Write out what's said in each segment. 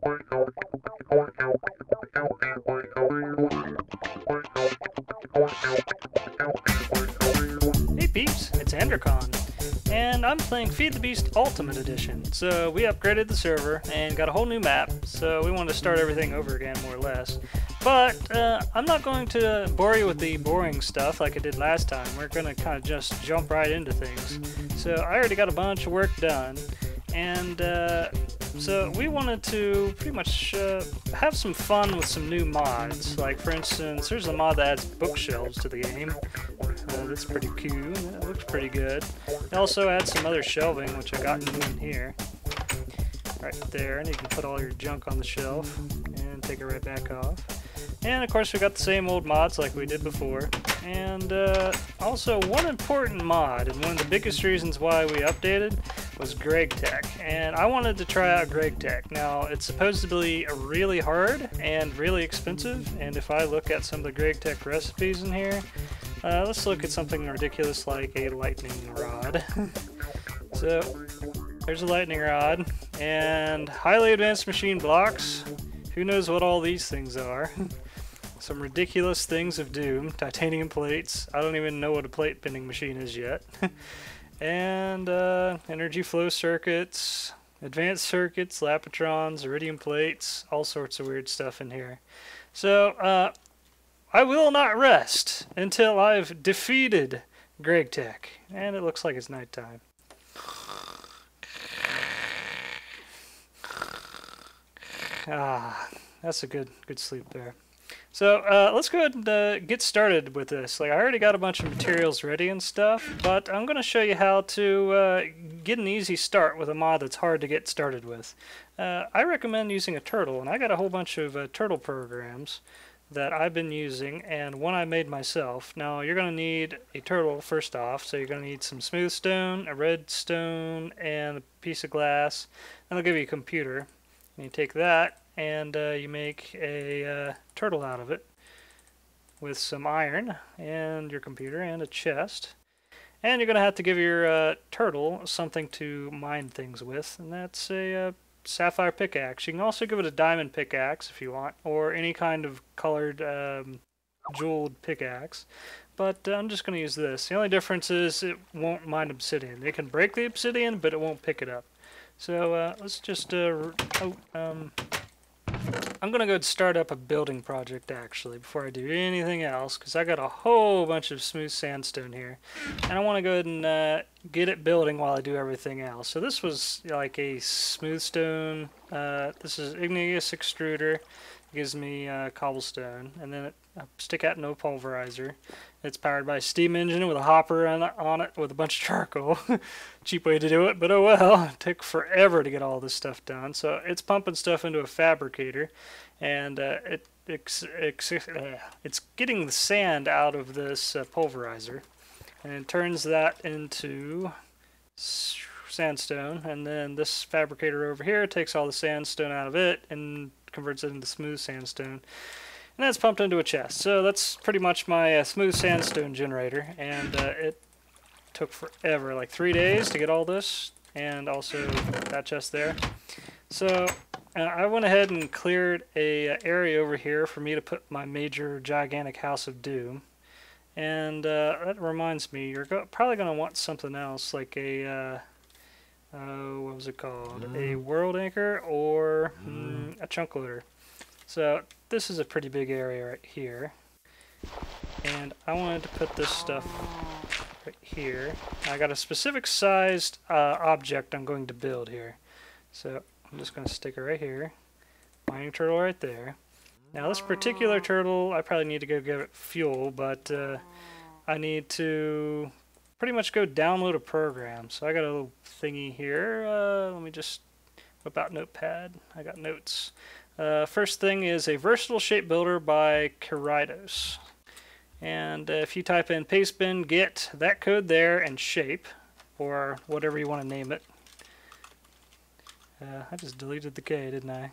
Hey peeps, it's Andrakon, and I'm playing Feed the Beast Ultimate Edition. So we upgraded the server and got a whole new map, so we wanted to start everything over again, more or less. But I'm not going to bore you with the boring stuff like I did last time. We're going to kind of just jump right into things. So I already got a bunch of work done, and so we wanted to pretty much have some fun with some new mods. Like, for instance, there's a mod that adds bookshelves to the game. That's pretty cute. It looks pretty good. It also adds some other shelving, which I got in here. Right there, and you can put all your junk on the shelf and take it right back off. And of course we got the same old mods like we did before. And also one important mod, and one of the biggest reasons why we updated, was GregTech. And I wanted to try out GregTech. Now it's supposed to be really hard and really expensive, and if I look at some of the GregTech recipes in here, let's look at something ridiculous like a lightning rod. So there's a lightning rod, and highly advanced machine blocks. Who knows what all these things are? Some ridiculous things of doom. Titanium plates. I don't even know what a plate bending machine is yet. And energy flow circuits, advanced circuits, lapatrons, iridium plates, all sorts of weird stuff in here. So I will not rest until I've defeated GregTech. And it looks like it's nighttime. Ah, that's a good sleep there. So let's go ahead and get started with this. Like, I already got a bunch of materials ready and stuff, but I'm going to show you how to get an easy start with a mod that's hard to get started with. I recommend using a turtle, and I got a whole bunch of turtle programs that I've been using, and one I made myself. Now you're going to need a turtle first off, so you're going to need some smooth stone, a red stone, and a piece of glass, and they'll give you a computer. And you take that and you make a turtle out of it with some iron and your computer and a chest. And you're going to have to give your turtle something to mine things with, and that's a sapphire pickaxe. You can also give it a diamond pickaxe if you want, or any kind of colored jeweled pickaxe. But I'm just going to use this. The only difference is it won't mine obsidian. It can break the obsidian, but it won't pick it up. So let's just I'm going to go and start up a building project, actually, before I do anything else, because I got a whole bunch of smooth sandstone here, and I want to go ahead and get it building while I do everything else. So this was like a smooth stone. This is igneous extruder. It gives me cobblestone, and then I stick out no pulverizer. It's powered by a steam engine with a hopper on it with a bunch of charcoal. Cheap way to do it, but oh well. It took forever to get all this stuff done. So it's pumping stuff into a fabricator, and it's getting the sand out of this pulverizer, and it turns that into sandstone, and then this fabricator over here takes all the sandstone out of it and converts it into smooth sandstone. And that's pumped into a chest. So that's pretty much my smooth sandstone generator, and it took forever, like 3 days to get all this, and also that chest there. So I went ahead and cleared a area over here for me to put my major gigantic house of doom. And that reminds me, you're probably going to want something else, like a what was it called? A world anchor or a chunk loader. So this is a pretty big area right here, and I wanted to put this stuff right here. I got a specific sized object I'm going to build here, so I'm just going to stick it right here. Mining turtle right there. Now this particular turtle, I probably need to go give it fuel, but I need to pretty much go download a program. So I got a little thingy here. Let me just whip out Notepad. I got notes. First thing is a versatile shape builder by Keridos. And if you type in pastebin, get that code there and shape, or whatever you want to name it. I just deleted the K, didn't I?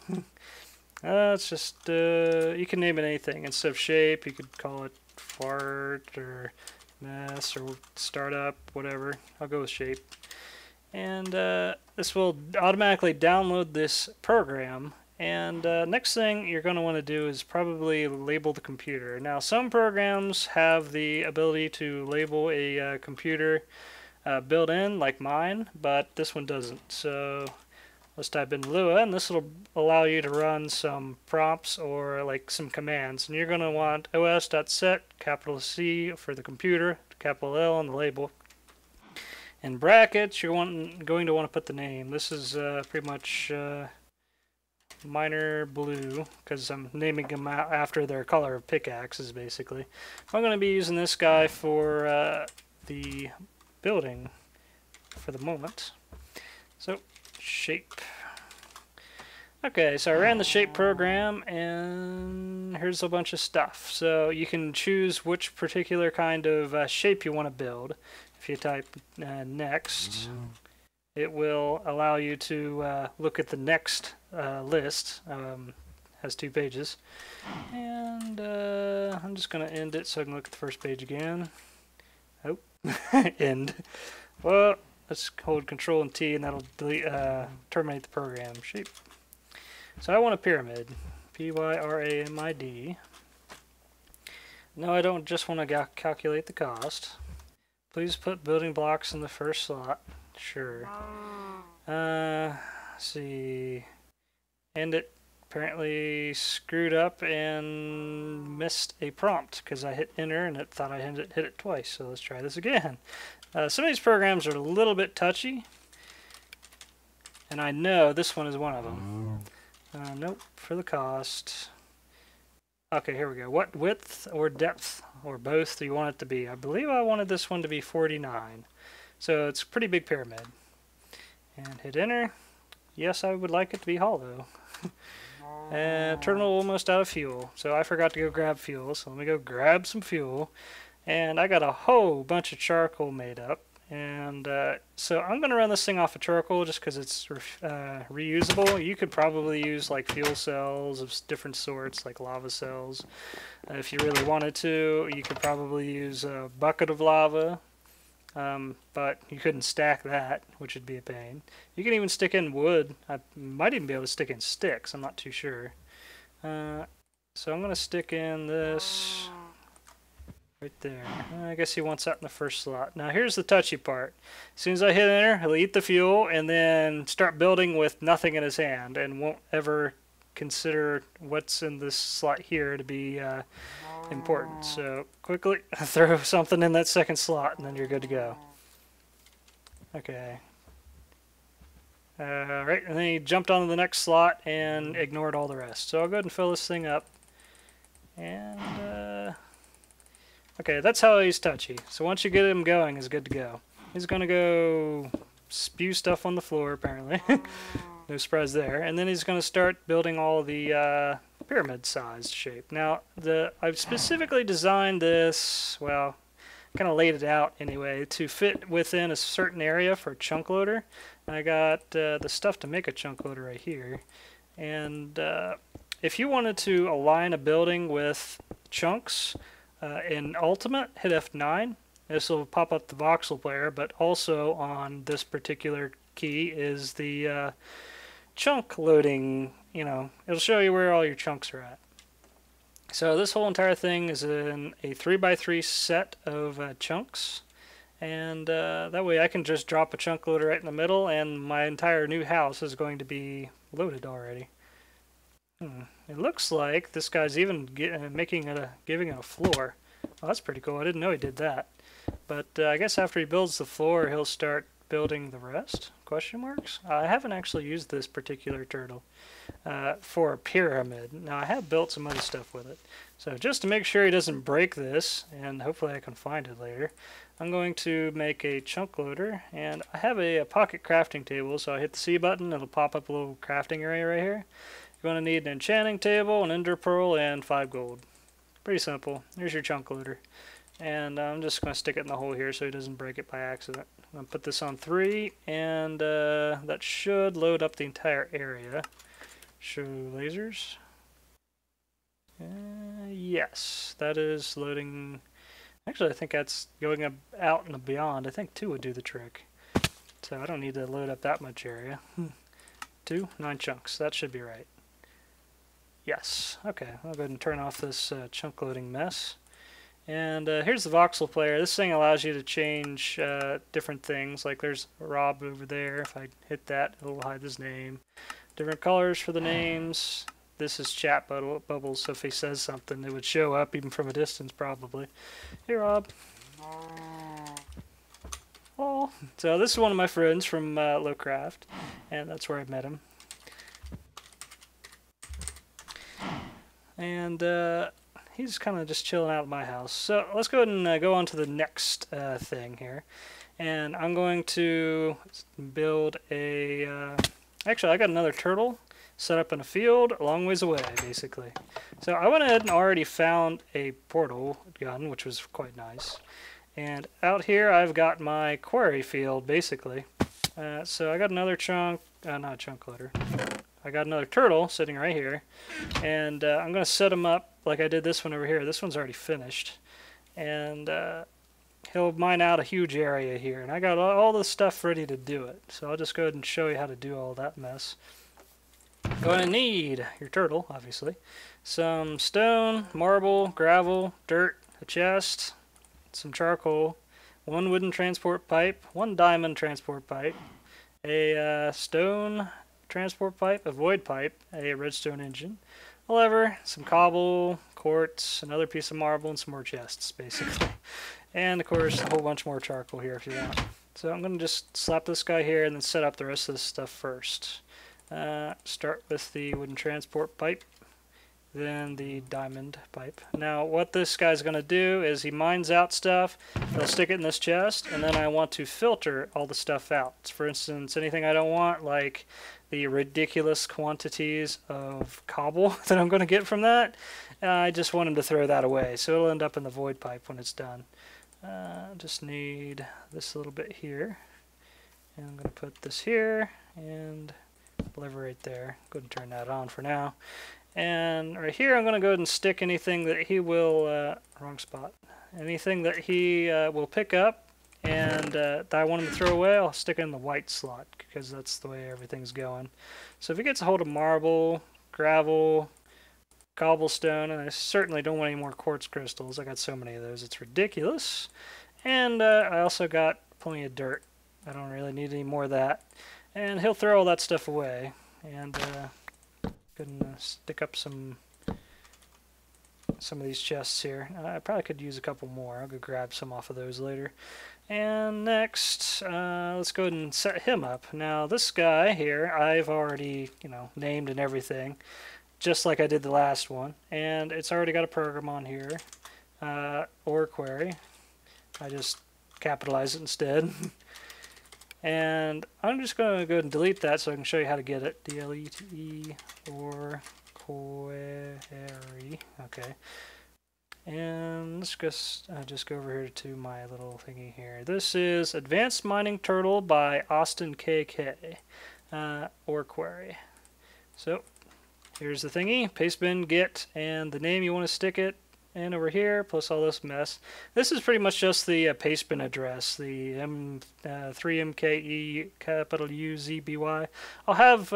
It's just, you can name it anything. Instead of shape, you could call it fart or mess or startup, whatever. I'll go with shape. And this will automatically download this program And next thing you're going to want to do is probably label the computer. Now some programs have the ability to label a computer built in, like mine, but this one doesn't. So let's type in Lua, and this will allow you to run some prompts or like some commands. And you're going to want os.set, capital C for the computer, capital L on the label. In brackets, you're going to want to put the name. This is pretty much Miner Blue, because I'm naming them after their color of pickaxes, basically. I'm going to be using this guy for the building for the moment. So, shape. Okay, so I ran the shape program, and here's a bunch of stuff. So you can choose which particular kind of shape you want to build. If you type next, it will allow you to look at the next list. Has 2 pages. And I'm just going to end it so I can look at the first page again. Oh, end. Well, let's hold Control and T, and that'll delete, terminate the program. Shape. So I want a pyramid. Pyramid. No, I don't just want to calculate the cost. Please put building blocks in the first slot. Sure. Let's see. And it apparently screwed up and missed a prompt because I hit enter and it thought I hit it twice. So let's try this again. Some of these programs are a little bit touchy, and I know this one is one of them. Nope, for the cost. Okay, here we go. What width or depth or both do you want it to be? I believe I wanted this one to be 49. So it's a pretty big pyramid. And hit enter. Yes, I would like it to be hollow. And terminal almost out of fuel. So I forgot to go grab fuel. So let me go grab some fuel. And I got a whole bunch of charcoal made up. And so I'm going to run this thing off of charcoal just because it's reusable. You could probably use like fuel cells of different sorts, like lava cells. If you really wanted to, you could probably use a bucket of lava. But you couldn't stack that, which would be a pain. You can even stick in wood. I might even be able to stick in sticks. I'm not too sure. So I'm going to stick in this right there. I guess he wants that in the first slot. Now here's the touchy part. As soon as I hit enter, he'll eat the fuel and then start building with nothing in his hand and won't ever consider what's in this slot here to be important. So quickly throw something in that second slot and then you're good to go. Okay. Right, and then he jumped onto the next slot and ignored all the rest. So I'll go ahead and fill this thing up. And okay, that's how he's touchy. So once you get him going, he's good to go. He's going to go spew stuff on the floor, apparently. No surprise there. And then he's going to start building all the pyramid-sized shape. Now, I've specifically designed this, well, kind of laid it out anyway, to fit within a certain area for a chunk loader. And I got the stuff to make a chunk loader right here. And if you wanted to align a building with chunks, in Ultimate, hit F9. This will pop up the voxel player, but also on this particular key is the chunk loading. You know, it'll show you where all your chunks are at. So this whole entire thing is in a 3x3 set of chunks, and that way I can just drop a chunk loader right in the middle, and my entire new house is going to be loaded already. It looks like this guy's even giving it a floor. Well, that's pretty cool. I didn't know he did that. But I guess after he builds the floor, he'll start building the rest? Question marks? I haven't actually used this particular turtle for a pyramid. Now, I have built some other stuff with it. So just to make sure he doesn't break this, and hopefully I can find it later, I'm going to make a chunk loader, and I have a pocket crafting table, so I hit the C button, it'll pop up a little crafting area right here. You're going to need an enchanting table, an ender pearl, and 5 gold. Pretty simple. Here's your chunk loader. And I'm just going to stick it in the hole here so he doesn't break it by accident. I'm going to put this on 3, and that should load up the entire area. Show lasers. Yes, that is loading. Actually, I think that's going out and beyond. I think 2 would do the trick. So I don't need to load up that much area. 2, 9 chunks. That should be right. Yes. Okay, I'll go ahead and turn off this chunk loading mess. And here's the voxel player. This thing allows you to change different things. Like there's Rob over there. If I hit that, it'll hide his name. Different colors for the names. This is chat bubbles, so if he says something, it would show up even from a distance, probably. Hey, Rob. Oh. So this is one of my friends from Lowcraft, and that's where I met him. And he's kind of just chilling out at my house. So let's go ahead and go on to the next thing here. And I'm going to build a... actually, I got another turtle set up in a field a long ways away, basically. So I went ahead and already found a portal gun, which was quite nice. And out here, I've got my quarry field, basically. So I got another chunk... not a chunk loader. I got another turtle sitting right here, and I'm going to set him up like I did this one over here. This one's already finished, and he'll mine out a huge area here, and I got all the stuff ready to do it. So I'll just go ahead and show you how to do all that mess. Going to need your turtle, obviously, some stone, marble, gravel, dirt, a chest, some charcoal, one wooden transport pipe, one diamond transport pipe, a stone transport pipe, a void pipe, a redstone engine, a lever, some cobble, quartz, another piece of marble, and some more chests, basically. And, of course, a whole bunch more charcoal here if you want. So I'm going to just slap this guy here and then set up the rest of this stuff first. Start with the wooden transport pipe, then the diamond pipe. Now, what this guy's going to do is he mines out stuff, he'll stick it in this chest, and then I want to filter all the stuff out. For instance, anything I don't want, like the ridiculous quantities of cobble that I'm going to get from that, I just want him to throw that away. So it'll end up in the void pipe when it's done. Just need this little bit here. And I'm going to put this here and lever right there. Go ahead and turn that on for now. And right here I'm going to go ahead and stick anything that he will, wrong spot, anything that he will pick up and that I want him to throw away, I'll stick it in the white slot because that's the way everything's going. So if he gets a hold of marble, gravel, cobblestone, and I certainly don't want any more quartz crystals, I got so many of those, it's ridiculous. And I also got plenty of dirt. I don't really need any more of that. And he'll throw all that stuff away. And go ahead and stick up some of these chests here. I probably could use a couple more. I'll go grab some off of those later. And next, let's go ahead and set him up. Now this guy here, I've already, named and everything, just like I did the last one. And it's already got a program on here, orequarry. I just capitalize it instead. And I'm just going to go ahead and delete that so I can show you how to get it. D-L-E-T-E orequarry. Okay. And let's just go over here to my little thingy here. This is Advanced Mining Turtle by AustinKK, orequarry. So here's the thingy, pastebin, get, and the name you want to stick it in over here, plus all this mess. This is pretty much just the pastebin address, the 3MKE capital UZBY. I'll have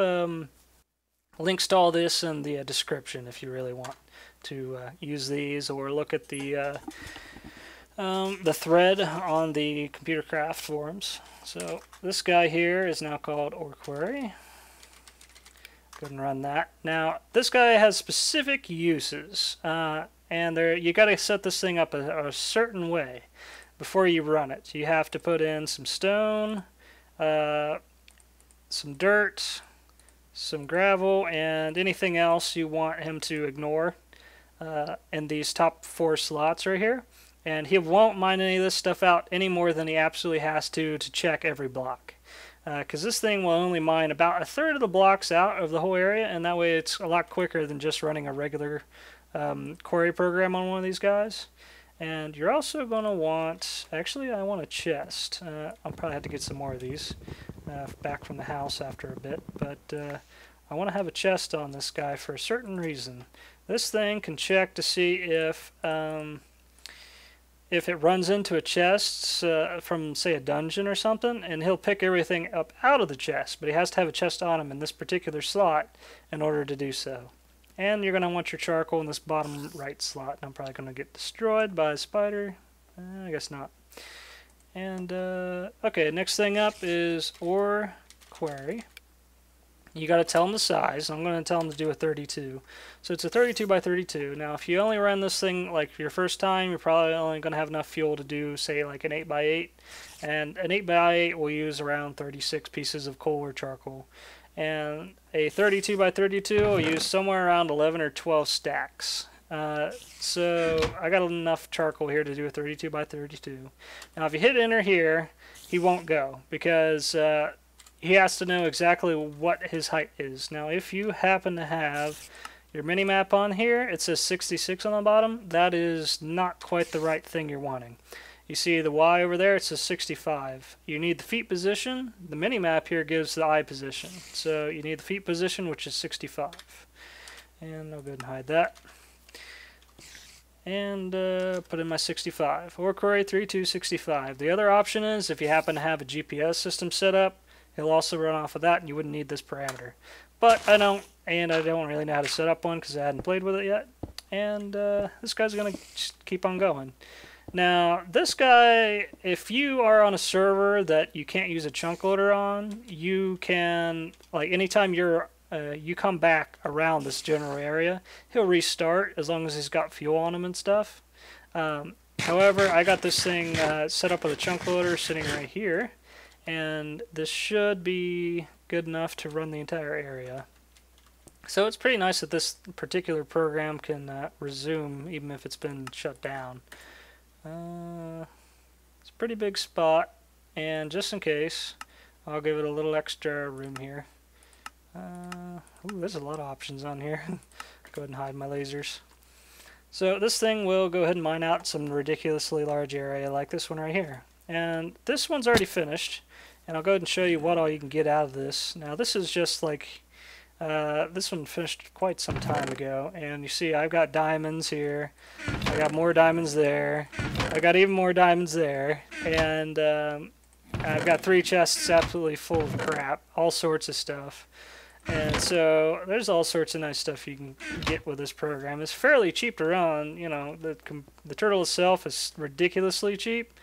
links to all this in the description if you really want to use these, or look at the thread on the Computer Craft forums. So this guy here is now called orequarry. Go ahead and run that. Now this guy has specific uses, and you got to set this thing up a certain way before you run it. You have to put in some stone, some dirt, some gravel, and anything else you want him to ignore in these top 4 slots right here. And he won't mine any of this stuff out any more than he absolutely has to check every block. Because this thing will only mine about 1/3 of the blocks out of the whole area, and that way it's a lot quicker than just running a regular quarry program on one of these guys. And you're also going to want, actually I want a chest. I'll probably have to get some more of these back from the house after a bit, but I want to have a chest on this guy for a certain reason. This thing can check to see if it runs into a chest from, say, a dungeon or something, and he'll pick everything up out of the chest, but he has to have a chest on him in this particular slot in order to do so. And you're going to want your charcoal in this bottom right slot. And I'm probably going to get destroyed by a spider. I guess not. And, okay, next thing up is orequarry. You got to tell them the size. I'm going to tell them to do a 32. So it's a 32 by 32. Now, if you only run this thing like your first time, you're probably only going to have enough fuel to do, say, like an 8 by 8. And an 8 by 8 will use around 36 pieces of coal or charcoal. And a 32 by 32 will use somewhere around 11 or 12 stacks. So I got enough charcoal here to do a 32 by 32. Now, if you hit enter here, he won't go because he has to know exactly what his height is. Now, if you happen to have your mini-map on here, it says 66 on the bottom. That is not quite the right thing you're wanting. You see the Y over there, it says 65. You need the feet position. The mini-map here gives the eye position. So you need the feet position, which is 65. And I'll go ahead and hide that. And put in my 65. orequarry 3265. The other option is, if you happen to have a GPS system set up, he'll also run off of that, and you wouldn't need this parameter. But I don't, and I don't really know how to set up one because I hadn't played with it yet. And this guy's going to just keep on going. Now, this guy, if you are on a server that you can't use a chunk loader on, you can, like, anytime you come back around this general area, he'll restart as long as he's got fuel on him and stuff. However, I got this thing set up with a chunk loader sitting right here. And this should be good enough to run the entire area. So it's pretty nice that this particular program can resume even if it's been shut down. It's a pretty big spot, and just in case, I'll give it a little extra room here. Ooh, there's a lot of options on here. Go ahead and hide my lasers. So this thing will go ahead and mine out some ridiculously large area like this one right here. And this one's already finished. And I'll go ahead and show you what all you can get out of this. Now this is just like, this one finished quite some time ago. And you see I've got diamonds here. I got more diamonds there. I got even more diamonds there. And I've got 3 chests absolutely full of crap. All sorts of stuff. And so there's all sorts of nice stuff you can get with this program. It's fairly cheap to run. You know, the turtle itself is ridiculously cheap.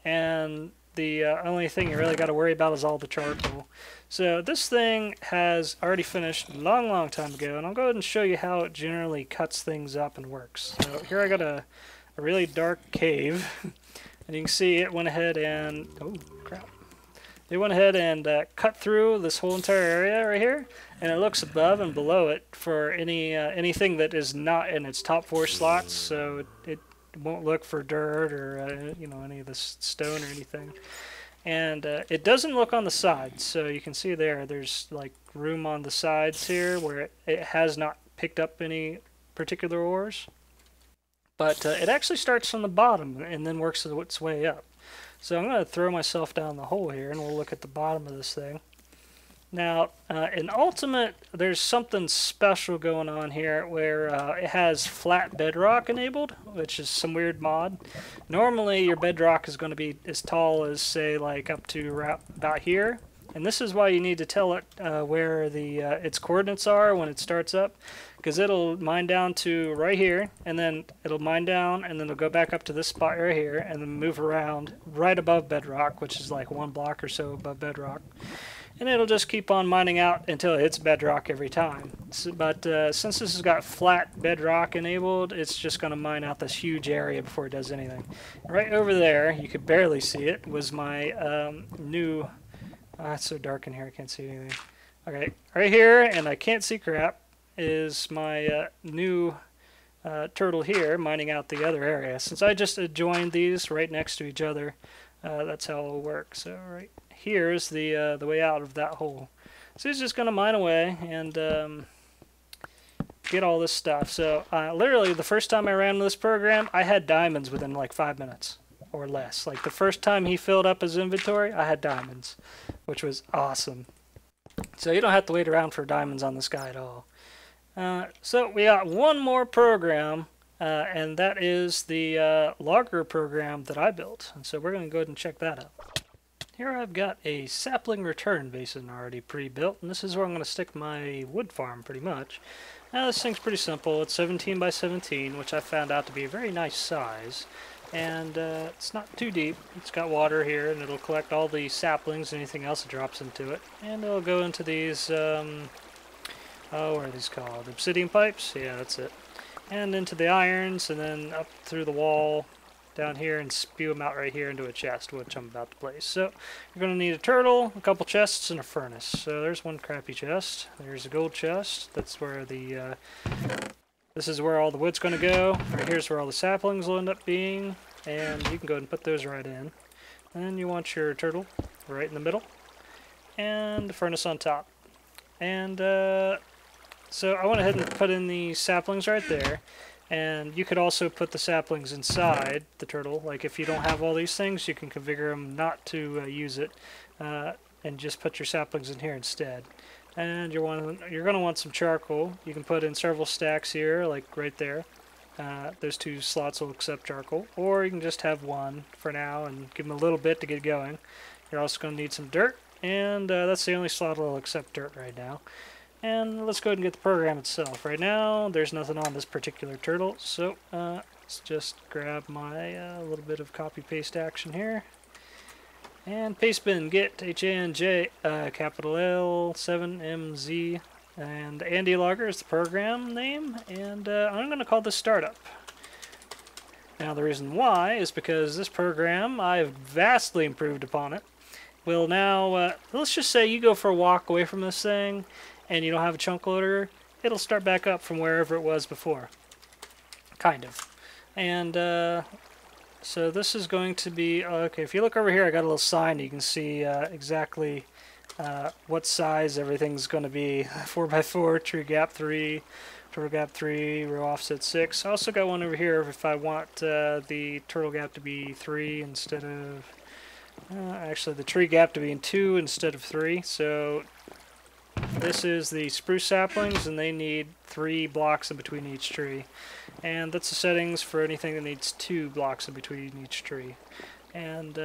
And the only thing you really got to worry about is all the charcoal. So this thing has already finished a long time ago, and I'll go ahead and show you how it generally cuts things up and works. So here I got a really dark cave, and you can see it went ahead and, oh crap, it went ahead and cut through this whole entire area right here, and it looks above and below it for anything that is not in its top 4 slots, so it won't look for dirt or you know, any of this stone or anything. And it doesn't look on the sides, so you can see there's like room on the sides here where it has not picked up any particular ores. But it actually starts from the bottom and then works its way up. So I'm going to throw myself down the hole here and we'll look at the bottom of this thing. Now, in Ultimate, there's something special going on here where it has flat bedrock enabled, which is some weird mod. Normally, your bedrock is going to be as tall as, say, like up to about here. And this is why you need to tell it where its coordinates are when it starts up, because it'll mine down to right here, and then it'll mine down, and then it'll go back up to this spot right here, and then move around right above bedrock, which is like 1 block or so above bedrock. And it'll just keep on mining out until it hits bedrock every time. But since this has got flat bedrock enabled, it's just going to mine out this huge area before it does anything. Right over there, you could barely see it, was my new... it's so dark in here, I can't see anything. Okay, right here, and I can't see crap, is my new turtle here mining out the other area. Since I just joined these right next to each other, that's how it'll work. So right here's the way out of that hole. So he's just going to mine away and get all this stuff. So literally the first time I ran this program, I had diamonds within like 5 minutes or less. Like the first time he filled up his inventory, I had diamonds, which was awesome. So you don't have to wait around for diamonds on this guy at all. So we got one more program, and that is the logger program that I built. And so we're going to go ahead and check that out. Here I've got a sapling return basin already pre-built, and this is where I'm going to stick my wood farm pretty much. Now this thing's pretty simple. It's 17 by 17, which I found out to be a very nice size. And it's not too deep. It's got water here, and it'll collect all the saplings and anything else that drops into it. And it'll go into these, oh, what are these called? Obsidian pipes? Yeah, that's it. And into the irons, and then up through the wall down here, and spew them out right here into a chest, which I'm about to place. So you're going to need a turtle, a couple chests, and a furnace. So there's one crappy chest. There's a gold chest. That's where the this is where all the wood's going to go. Right here's where all the saplings will end up being, and you can go ahead and put those right in. And then you want your turtle right in the middle, and the furnace on top. And so I went ahead and put in the saplings right there. And you could also put the saplings inside the turtle. Like if you don't have all these things, you can configure them not to use it, and just put your saplings in here instead. And you're going to want some charcoal. You can put in several stacks here, like right there. Those two slots will accept charcoal, or you can just have one for now and give them a little bit to get going. You're also going to need some dirt, and that's the only slot that will accept dirt right now. And let's go ahead and get the program itself. Right now, there's nothing on this particular turtle, so let's just grab my little bit of copy-paste action here. And pastebin, get HANJ, capital L, 7MZ, and andylogger is the program name, and I'm going to call this startup. Now the reason why is because this program, I've vastly improved upon it. Well now, let's just say you go for a walk away from this thing, and you don't have a chunk loader, it'll start back up from wherever it was before. Kind of. And so this is going to be, okay, if you look over here, I got a little sign, you can see exactly what size everything's going to be. 4x4, tree gap 3, turtle gap 3, row offset 6. I also got one over here if I want the turtle gap to be 3 instead of, actually the tree gap to be in 2 instead of 3, so this is the spruce saplings, and they need 3 blocks in between each tree. And that's the settings for anything that needs 2 blocks in between each tree. And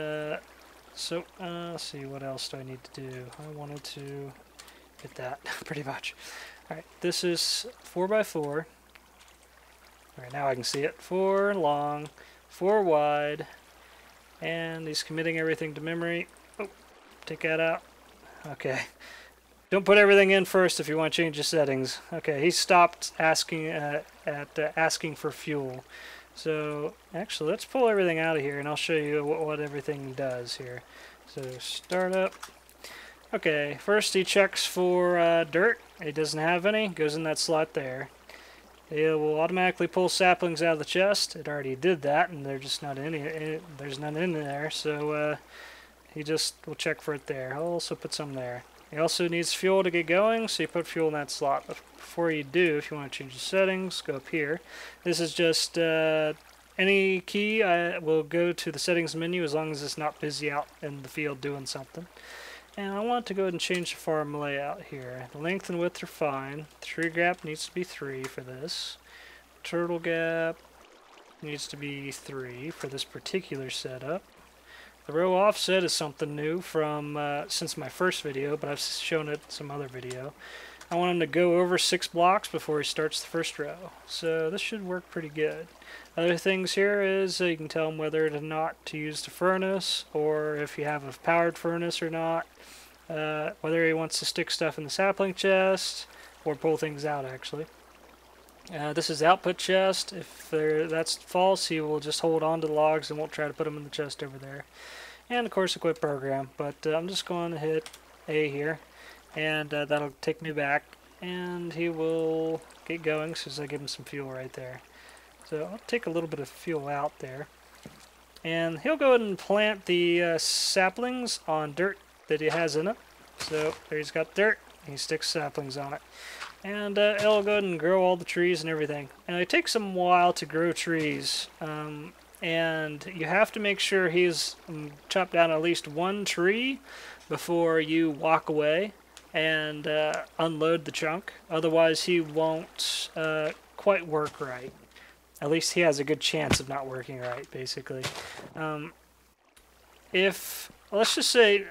so, let's see, what else do I need to do? I wanted to get that, pretty much. Alright, this is 4x4. Alright, now I can see it. 4 long, 4 wide, and he's committing everything to memory. Oh, take that out. Okay. Don't put everything in first if you want to change the settings. Okay, he stopped asking asking for fuel. So actually, let's pull everything out of here, and I'll show you what everything does here. So startup. Okay, first he checks for dirt. He doesn't have any. Goes in that slot there. It will automatically pull saplings out of the chest. It already did that, and they're just not in. There's none in there, so he just will check for it there. I'll also put some there. He also needs fuel to get going, so you put fuel in that slot. But before you do, if you want to change the settings, go up here. This is just any key will go to the settings menu as long as it's not busy out in the field doing something. And I want to go ahead and change the farm layout here. The length and width are fine. The tree gap needs to be 3 for this. Turtle gap needs to be 3 for this particular setup. The row offset is something new from since my first video, but I've shown it in some other video. I want him to go over 6 blocks before he starts the first row. So this should work pretty good. Other things here is you can tell him whether or not to use the furnace, or if you have a powered furnace or not. Whether he wants to stick stuff in the sapling chest, or pull things out actually. This is the output chest. If that's false, he will just hold on to the logs and won't try to put them in the chest over there. And of course, a quit program. But I'm just going to hit A here, and that'll take me back, and he will get going as soon as I give him some fuel right there. So I'll take a little bit of fuel out there, and he'll go ahead and plant the saplings on dirt that he has in it. So there he's got dirt, and he sticks saplings on it. And it'll go ahead and grow all the trees and everything. And it takes some while to grow trees. And you have to make sure he's chopped down at least 1 tree before you walk away and unload the chunk. Otherwise he won't quite work right. At least he has a good chance of not working right, basically. Let's just say,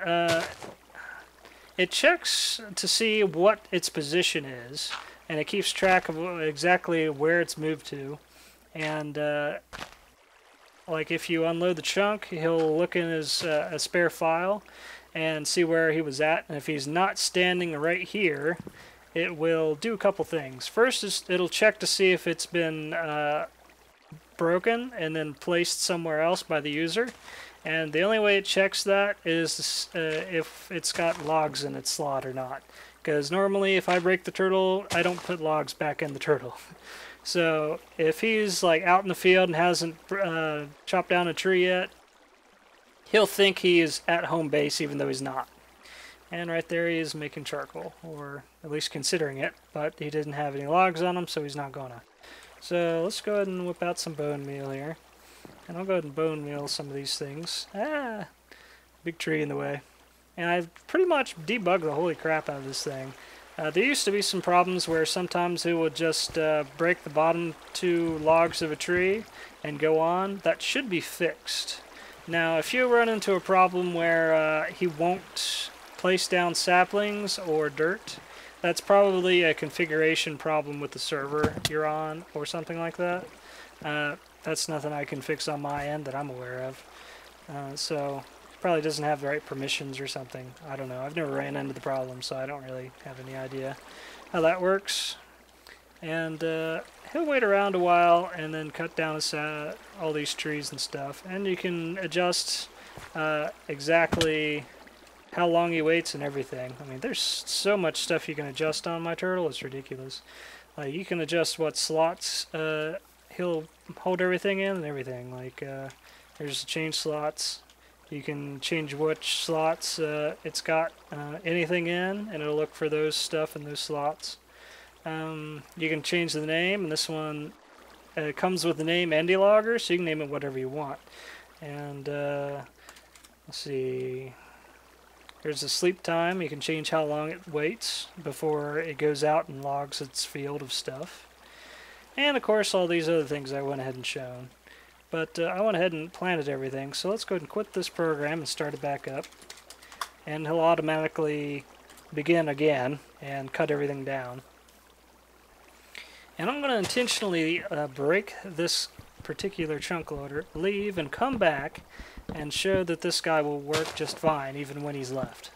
it checks to see what its position is and it keeps track of exactly where it's moved to. And like if you unload the chunk, he'll look in his a spare file and see where he was at. And if he's not standing right here, it will do a couple things. First is it'll check to see if it's been broken and then placed somewhere else by the user. And the only way it checks that is if it's got logs in its slot or not. Because normally if I break the turtle, I don't put logs back in the turtle. So if he's like out in the field and hasn't chopped down a tree yet, he'll think he is at home base even though he's not. And right there he is making charcoal, or at least considering it, but he didn't have any logs on him, so he's not gonna. So let's go ahead and whip out some bone meal here. And I'll go ahead and bone meal some of these things. Ah, big tree in the way. And I've pretty much debugged the holy crap out of this thing. There used to be some problems where sometimes it would just break the bottom 2 logs of a tree and go on. That should be fixed. Now, if you run into a problem where he won't place down saplings or dirt, that's probably a configuration problem with the server you're on or something like that. That's nothing I can fix on my end that I'm aware of. So probably doesn't have the right permissions or something. I don't know. I've never ran into the problem, so I don't really have any idea how that works. And he'll wait around a while and then cut down all these trees and stuff. And you can adjust exactly how long he waits and everything. I mean, there's so much stuff you can adjust on my turtle, it's ridiculous. You can adjust what slots he'll hold everything in and everything. Like, there's change slots. You can change which slots it's got anything in, and it'll look for those stuff in those slots. You can change the name, and this one comes with the name andylogger, so you can name it whatever you want. And let's see. There's a sleep time. You can change how long it waits before it goes out and logs its field of stuff. And of course all these other things I went ahead and shown. But I went ahead and planted everything, so let's go ahead and quit this program and start it back up. And he'll automatically begin again and cut everything down. And I'm going to intentionally break this particular chunk loader, leave, and come back and show that this guy will work just fine even when he's left.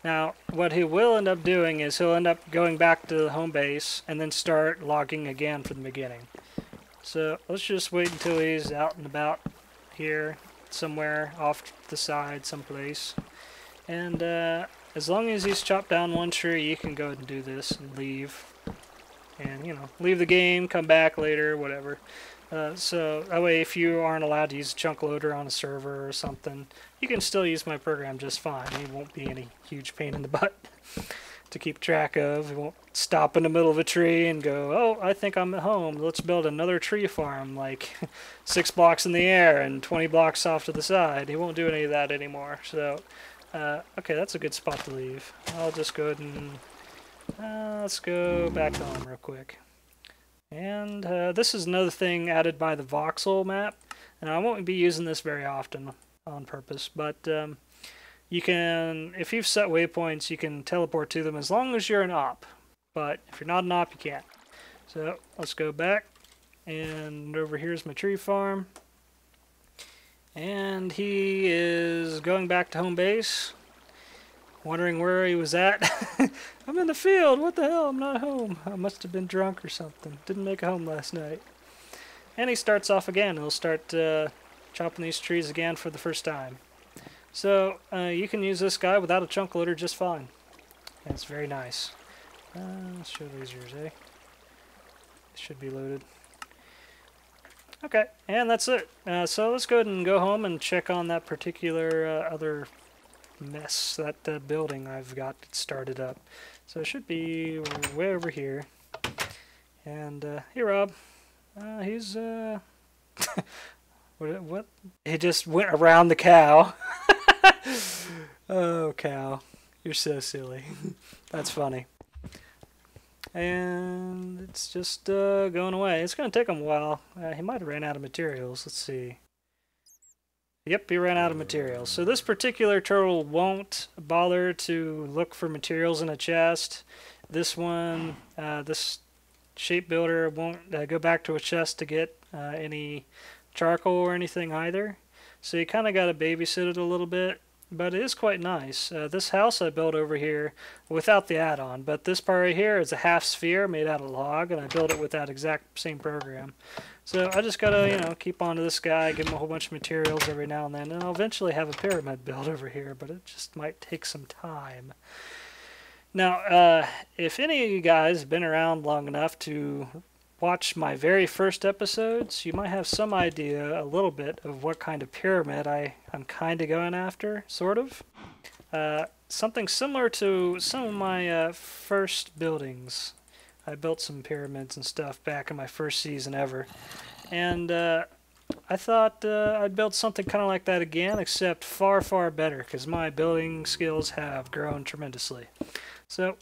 Now, what he will end up doing is he'll end up going back to the home base and then start logging again from the beginning. So let's just wait until he's out and about here, somewhere off the side, someplace. And as long as he's chopped down one tree, you can go ahead and do this and leave. And, you know, leave the game, come back later, whatever. So that way if you aren't allowed to use a chunk loader on a server or something, you can still use my program just fine. It won't be any huge pain in the butt to keep track of. It won't stop in the middle of a tree and go, oh, I think I'm at home. Let's build another tree farm like 6 blocks in the air and 20 blocks off to the side. It won't do any of that anymore. So, okay, that's a good spot to leave. I'll just go ahead and let's go back home real quick. And this is another thing added by the voxel map, and I won't be using this very often on purpose, but you can, if you've set waypoints, you can teleport to them as long as you're an op, but if you're not an op, you can't. So let's go back, and over here's my tree farm, and he is going back to home base, wondering where he was at. I'm in the field, what the hell, I'm not home. I must have been drunk or something. Didn't make it home last night. And he starts off again. He'll start chopping these trees again for the first time. So you can use this guy without a chunk loader just fine. And it's very nice. Let's show lasers, eh? It should be loaded. Okay, and that's it. So let's go ahead and go home and check on that particular other mess, that building I've got started up. So it should be way over here. And hey Rob, he's what? He just went around the cow. Oh cow, you're so silly. That's funny. And it's just going away. It's going to take him a while. He might have ran out of materials. Let's see. Yep, he ran out of materials. So this particular turtle won't bother to look for materials in a chest this one, this shape builder won't go back to a chest to get any charcoal or anything either. So you kind of got to babysit it a little bit, but it is quite nice. This house I built over here without the add-on, but this part right here is a half sphere made out of log, and I built it with that exact same program. So I just gotta, you know, keep on to this guy, give him a whole bunch of materials every now and then, and I'll eventually have a pyramid built over here, but it just might take some time. Now, if any of you guys have been around long enough to watch my very first episodes, you might have some idea a little bit of what kind of pyramid I'm kind of going after, sort of. Something similar to some of my first buildings. I built some pyramids and stuff back in my first season ever. And I thought I'd build something kind of like that again, except far, far better, because my building skills have grown tremendously. So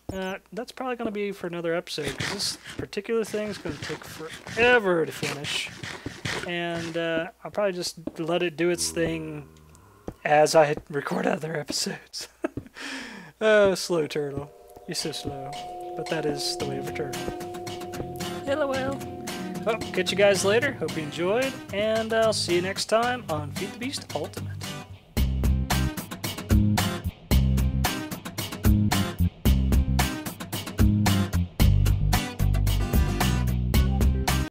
that's probably going to be for another episode, because this particular thing is going to take forever to finish. And I'll probably just let it do its thing as I record other episodes. Oh, slow turtle. You're so slow. But that is the way of a turtle. Hello, well. Well, catch you guys later. Hope you enjoyed. And I'll see you next time on Feed the Beast Ultimate.